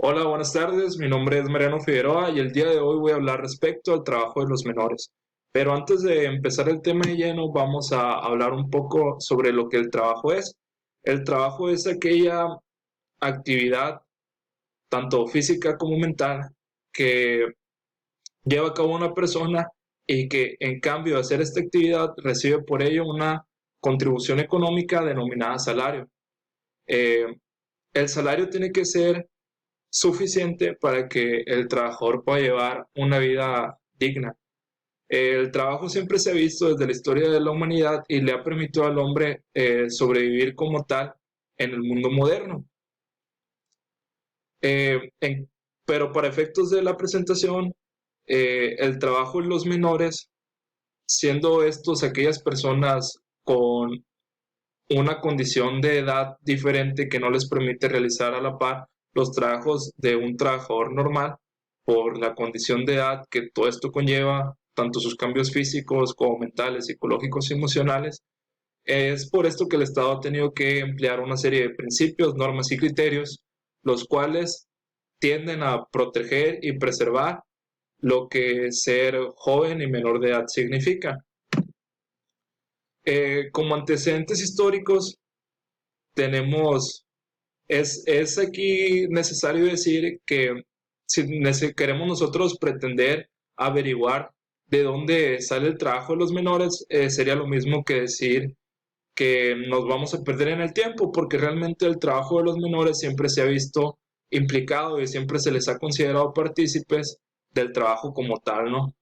Hola, buenas tardes. Mi nombre es Mariano Figueroa y el día de hoy voy a hablar respecto al trabajo de los menores. Pero antes de empezar el tema de lleno, vamos a hablar un poco sobre lo que el trabajo es. El trabajo es aquella actividad, tanto física como mental, que lleva a cabo una persona y que en cambio de hacer esta actividad recibe por ello una contribución económica denominada salario. Eh, el salario tiene que ser suficiente para que el trabajador pueda llevar una vida digna. El trabajo siempre se ha visto desde la historia de la humanidad y le ha permitido al hombre sobrevivir como tal en el mundo moderno. Eh, en- pero para efectos de la presentación, el trabajo en los menores, siendo estos aquellas personas con una condición de edad diferente que no les permite realizar a la par los trabajos de un trabajador normal por la condición de edad que todo esto conlleva, tanto sus cambios físicos como mentales, psicológicos y emocionales. Es por esto que el Estado ha tenido que emplear una serie de principios, normas y criterios, los cuales tienden a proteger y preservar lo que ser joven y menor de edad significa. Como antecedentes históricos, tenemos es aquí necesario decir que si queremos nosotros pretender averiguar de dónde sale el trabajo de los menores, sería lo mismo que decir que nos vamos a perder en el tiempo, porque realmente el trabajo de los menores siempre se ha visto implicado y siempre se les ha considerado partícipes del trabajo como tal, ¿no?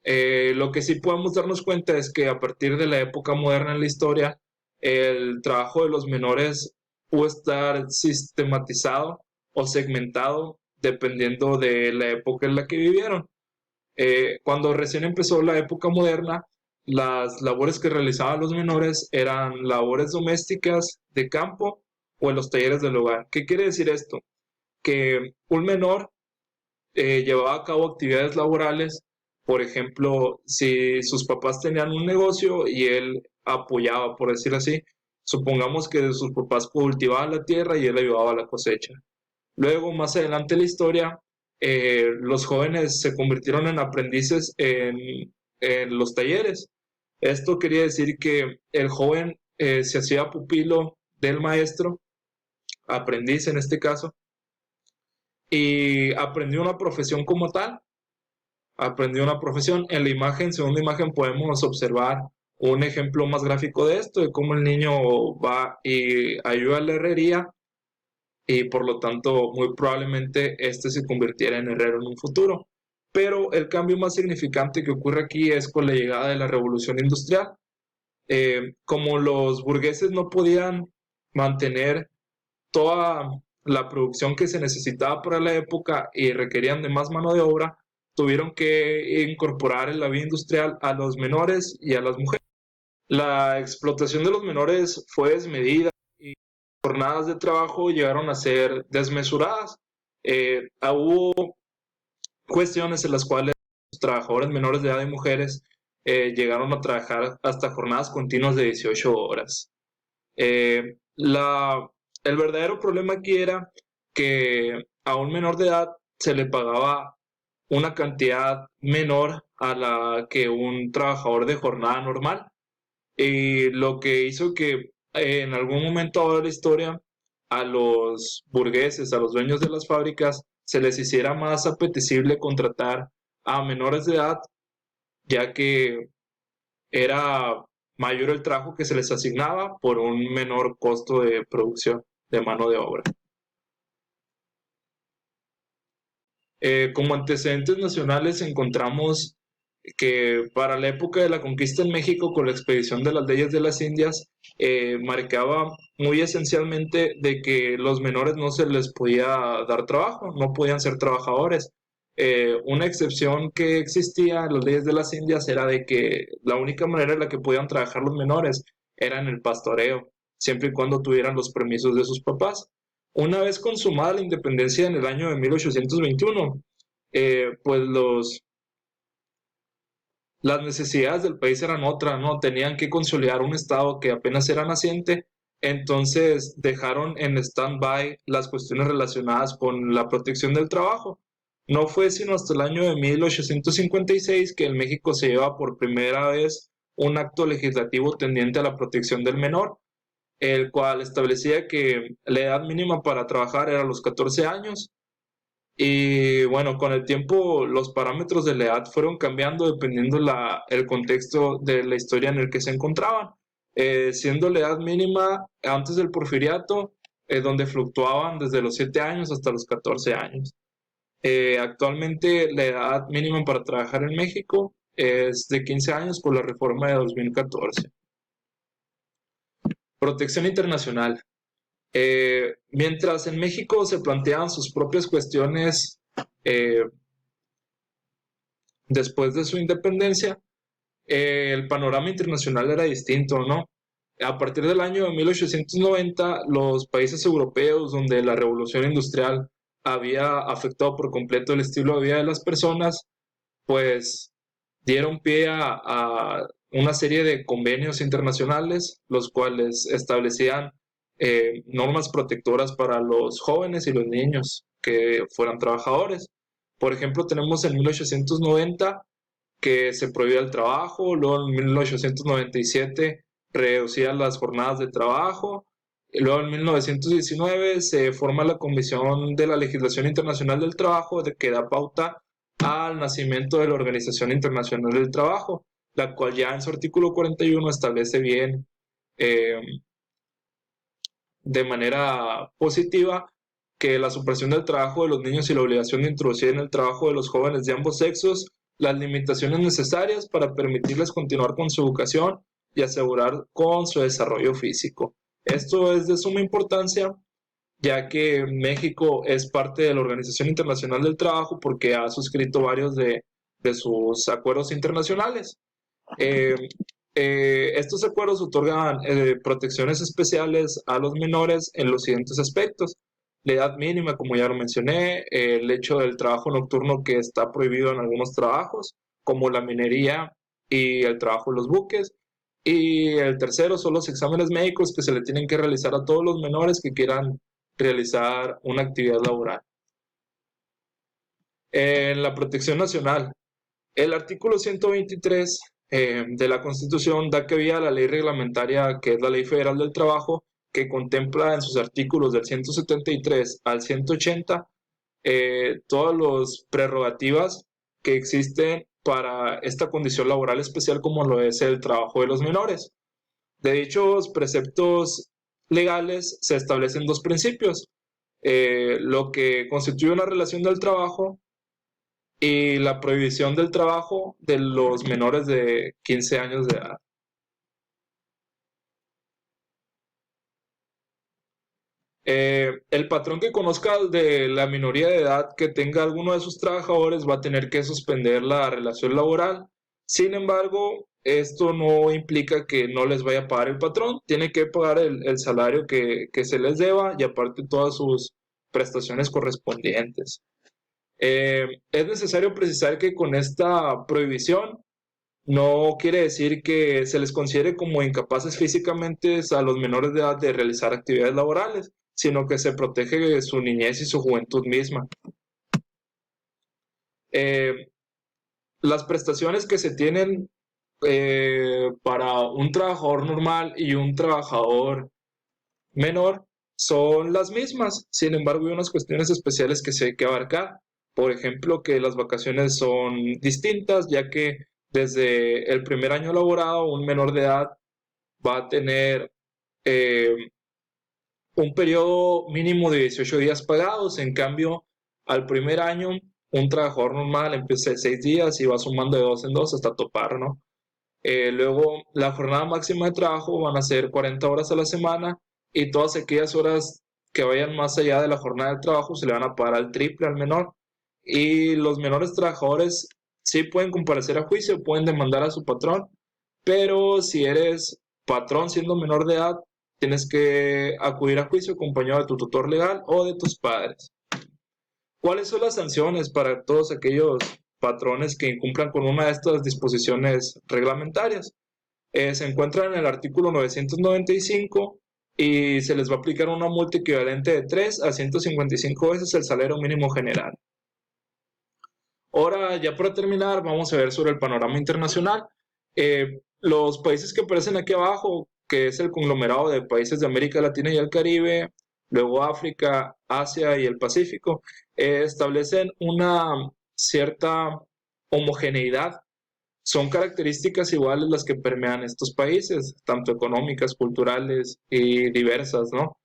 Lo que sí podemos darnos cuenta es que a partir de la época moderna en la historia, el trabajo de los menores pudo estar sistematizado o segmentado dependiendo de la época en la que vivieron. Cuando recién empezó la época moderna, las labores que realizaban los menores eran labores domésticas de campo o en los talleres del hogar. ¿Qué quiere decir esto? Que un menor llevaba a cabo actividades laborales. Por ejemplo, si sus papás tenían un negocio y él apoyaba, por decir así, supongamos que sus papás cultivaban la tierra y él ayudaba a la cosecha. Luego, más adelante en la historia, los jóvenes se convirtieron en aprendices en los talleres. Esto quería decir que el joven se hacía pupilo del maestro, aprendiz en este caso, y aprendió una profesión como tal, aprendió una profesión. En la imagen, segunda imagen, podemos observar un ejemplo más gráfico de esto, de cómo el niño va y ayuda a la herrería y por lo tanto muy probablemente este se convirtiera en herrero en un futuro. Pero el cambio más significante que ocurre aquí es con la llegada de la revolución industrial. Como los burgueses no podían mantener toda la producción que se necesitaba para la época y requerían de más mano de obra, tuvieron que incorporar en la vida industrial a los menores y a las mujeres. La explotación de los menores fue desmedida y jornadas de trabajo llegaron a ser desmesuradas. Hubo cuestiones en las cuales los trabajadores menores de edad y mujeres llegaron a trabajar hasta jornadas continuas de 18 horas. Eh, la, el verdadero problema aquí era que a un menor de edad se le pagaba una cantidad menor a la que un trabajador de jornada normal. Y lo que hizo que en algún momento ahora de la historia a los burgueses, a los dueños de las fábricas, se les hiciera más apetecible contratar a menores de edad, ya que era mayor el trabajo que se les asignaba por un menor costo de producción de mano de obra. Como antecedentes nacionales encontramos que para la época de la conquista en México con la expedición de las leyes de las Indias, marcaba muy esencialmente de que los menores no se les podía dar trabajo, no podían ser trabajadores. Una excepción que existía en las leyes de las Indias era de que la única manera en la que podían trabajar los menores era en el pastoreo, siempre y cuando tuvieran los permisos de sus papás. Una vez consumada la independencia en el año de 1821, pues las necesidades del país eran otras, ¿no? Tenían que consolidar un estado que apenas era naciente Entonces dejaron en stand-by las cuestiones relacionadas con la protección del trabajo. No fue sino hasta el año de 1856 que en México se lleva por primera vez un acto legislativo tendiente a la protección del menor, el cual establecía que la edad mínima para trabajar era los 14 años. Y bueno, con el tiempo los parámetros de la edad fueron cambiando dependiendo el contexto de la historia en el que se encontraban, siendo la edad mínima antes del porfiriato, donde fluctuaban desde los 7 años hasta los 14 años. Actualmente la edad mínima para trabajar en México es de 15 años por la reforma de 2014. Protección internacional. Mientras en México se planteaban sus propias cuestiones eh, después de su independencia, el panorama internacional era distinto, ¿no? A partir del año de 1890, los países europeos donde la revolución industrial había afectado por completo el estilo de vida de las personas, pues dieron pie a una serie de convenios internacionales, los cuales establecían normas protectoras para los jóvenes y los niños que fueran trabajadores. Por ejemplo, tenemos en 1890 que se prohibía el trabajo, luego en 1897 reducían las jornadas de trabajo, y luego en 1919 se forma la Comisión de la Legislación Internacional del Trabajo, que da pauta al nacimiento de la Organización Internacional del Trabajo, la cual ya en su artículo 41 establece bien eh, de manera positiva que la supresión del trabajo de los niños y la obligación de introducir en el trabajo de los jóvenes de ambos sexos las limitaciones necesarias para permitirles continuar con su educación y asegurar con su desarrollo físico. Esto es de suma importancia ya que México es parte de la Organización Internacional del Trabajo porque ha suscrito varios de sus acuerdos internacionales. Eh, Estos acuerdos otorgan protecciones especiales a los menores en los siguientes aspectos. La edad mínima, como ya lo mencioné, el hecho del trabajo nocturno que está prohibido en algunos trabajos, como la minería y el trabajo en los buques. Y el tercero son los exámenes médicos que se le tienen que realizar a todos los menores que quieran realizar una actividad laboral. En la protección nacional, el artículo 123 de la Constitución da cabida a la ley reglamentaria que es la Ley Federal del Trabajo, que contempla en sus artículos del 173 al 180 todas las prerrogativas que existen para esta condición laboral especial como lo es el trabajo de los menores. De dichos preceptos legales se establecen dos principios, lo que constituye una relación del trabajo y la prohibición del trabajo de los menores de 15 años de edad. El patrón que conozca de la minoría de edad que tenga alguno de sus trabajadores va a tener que suspender la relación laboral. Sin embargo, esto no implica que no les vaya a pagar el patrón, tiene que pagar el salario que se les deba y aparte todas sus prestaciones correspondientes. Es necesario precisar que con esta prohibición no quiere decir que se les considere como incapaces físicamente a los menores de edad de realizar actividades laborales, sino que se protege de su niñez y su juventud misma. Eh, las prestaciones que se tienen para un trabajador normal y un trabajador menor son las mismas, sin embargo hay unas cuestiones especiales que se hay que abarcar. Por ejemplo, que las vacaciones son distintas, ya que desde el primer año laborado un menor de edad va a tener eh, un periodo mínimo de 18 días pagados. En cambio, al primer año, un trabajador normal empieza de 6 días y va sumando de 2 en 2 hasta topar, ¿no? Luego, la jornada máxima de trabajo van a ser 40 horas a la semana y todas aquellas horas que vayan más allá de la jornada de trabajo se le van a pagar al triple al menor. Y los menores trabajadores sí pueden comparecer a juicio, pueden demandar a su patrón, pero si eres patrón siendo menor de edad, tienes que acudir a juicio acompañado de tu tutor legal o de tus padres. ¿Cuáles son las sanciones para todos aquellos patrones que incumplan con una de estas disposiciones reglamentarias? Se encuentra en el artículo 995, y se les va a aplicar una multa equivalente de 3 a 155 veces el salario mínimo general. Ahora, ya para terminar, vamos a ver sobre el panorama internacional. Los países que aparecen aquí abajo, que es el conglomerado de países de América Latina y el Caribe, luego África, Asia y el Pacífico, establecen una cierta homogeneidad. Son características iguales las que permean estos países, tanto económicas, culturales y diversas, ¿no?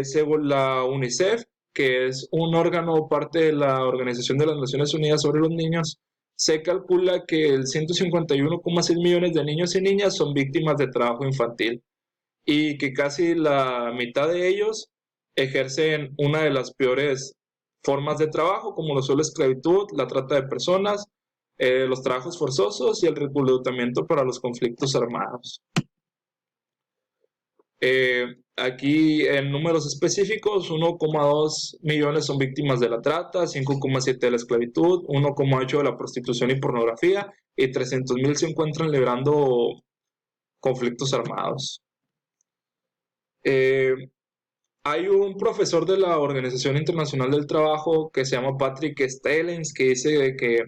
Según la UNICEF, que es un órgano parte de la Organización de las Naciones Unidas sobre los Niños, se calcula que el 151,6 millones de niños y niñas son víctimas de trabajo infantil y que casi la mitad de ellos ejercen una de las peores formas de trabajo, como lo son la esclavitud, la trata de personas, los trabajos forzosos y el reclutamiento para los conflictos armados. Aquí en números específicos, 1,2 millones son víctimas de la trata, 5,7 de la esclavitud, 1,8 de la prostitución y pornografía y 300,000 se encuentran librando conflictos armados. Hay un profesor de la Organización Internacional del Trabajo que se llama Patrick Stellens que dice que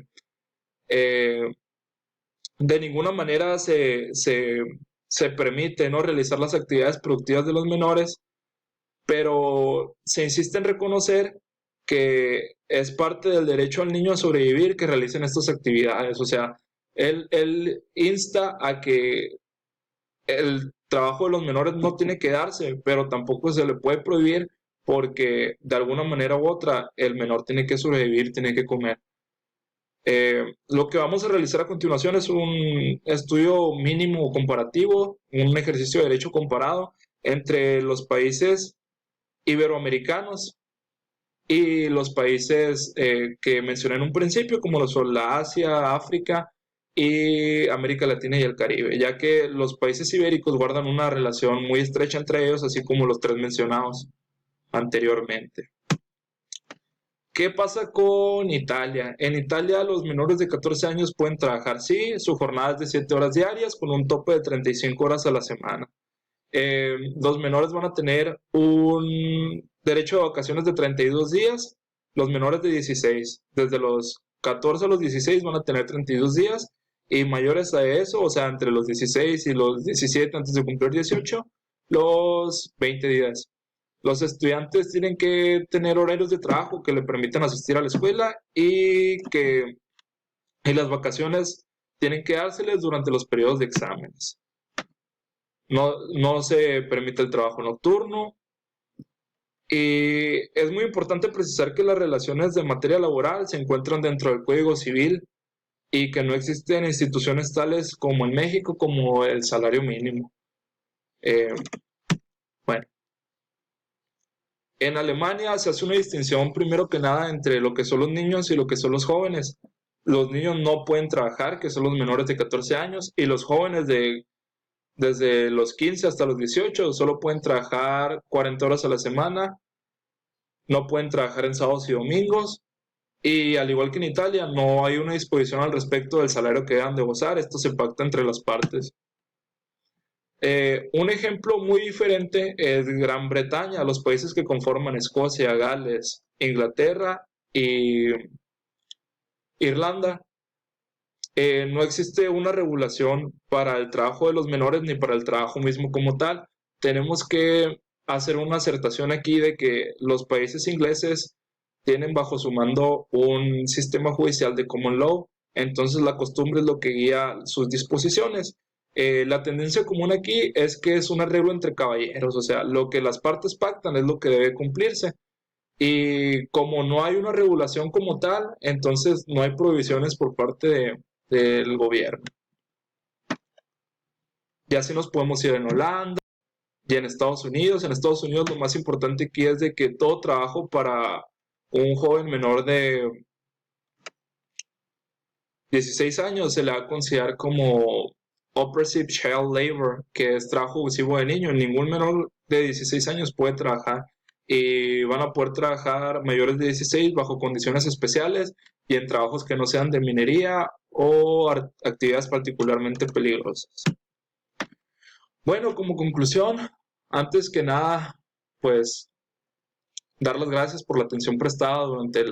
eh, de ninguna manera se permite, ¿no?, realizar las actividades productivas de los menores, pero se insiste en reconocer que es parte del derecho al niño a sobrevivir que realicen estas actividades. O sea, él insta a que el trabajo de los menores no tiene que darse, pero tampoco se le puede prohibir porque de alguna manera u otra el menor tiene que sobrevivir, tiene que comer. Lo que vamos a realizar a continuación es un estudio mínimo comparativo, un ejercicio de derecho comparado entre los países iberoamericanos y los países que mencioné en un principio, como lo son la Asia, África y América Latina y el Caribe, ya que los países ibéricos guardan una relación muy estrecha entre ellos, así como los tres mencionados anteriormente. ¿Qué pasa con Italia? En Italia los menores de 14 años pueden trabajar, sí, su jornada es de 7 horas diarias con un tope de 35 horas a la semana. Los menores van a tener un derecho a vacaciones de 32 días, los menores de 16, desde los 14 a los 16 van a tener 32 días y mayores a eso, o sea, entre los 16 y los 17 antes de cumplir 18, los 20 días. Los estudiantes tienen que tener horarios de trabajo que le permitan asistir a la escuela y las vacaciones tienen que dárseles durante los periodos de exámenes. No se permite el trabajo nocturno y es muy importante precisar que las relaciones de materia laboral se encuentran dentro del Código Civil y que no existen instituciones tales como en México como el salario mínimo. Bueno, en Alemania se hace una distinción primero que nada entre lo que son los niños y lo que son los jóvenes. Los niños no pueden trabajar, que son los menores de 14 años, y los jóvenes desde los 15 hasta los 18 solo pueden trabajar 40 horas a la semana, no pueden trabajar en sábados y domingos, y al igual que en Italia, no hay una disposición al respecto del salario que deban de gozar, esto se pacta entre las partes. Un ejemplo muy diferente es Gran Bretaña, los países que conforman Escocia, Gales, Inglaterra y Irlanda. No existe una regulación para el trabajo de los menores ni para el trabajo mismo como tal. Tenemos que hacer una acertación aquí de que los países ingleses tienen bajo su mando un sistema judicial de common law, entonces la costumbre es lo que guía sus disposiciones. La tendencia común aquí es que es un arreglo entre caballeros, o sea, lo que las partes pactan es lo que debe cumplirse. Y como no hay una regulación como tal, entonces no hay prohibiciones por parte del gobierno. Ya si nos podemos ir en Holanda y en Estados Unidos. En Estados Unidos lo más importante aquí es de que todo trabajo para un joven menor de 16 años se le va a considerar como oppressive child labor, que es trabajo abusivo de niños. Ningún menor de 16 años puede trabajar y van a poder trabajar mayores de 16 bajo condiciones especiales y en trabajos que no sean de minería o actividades particularmente peligrosas. Bueno, como conclusión, Antes que nada, pues dar las gracias por la atención prestada durante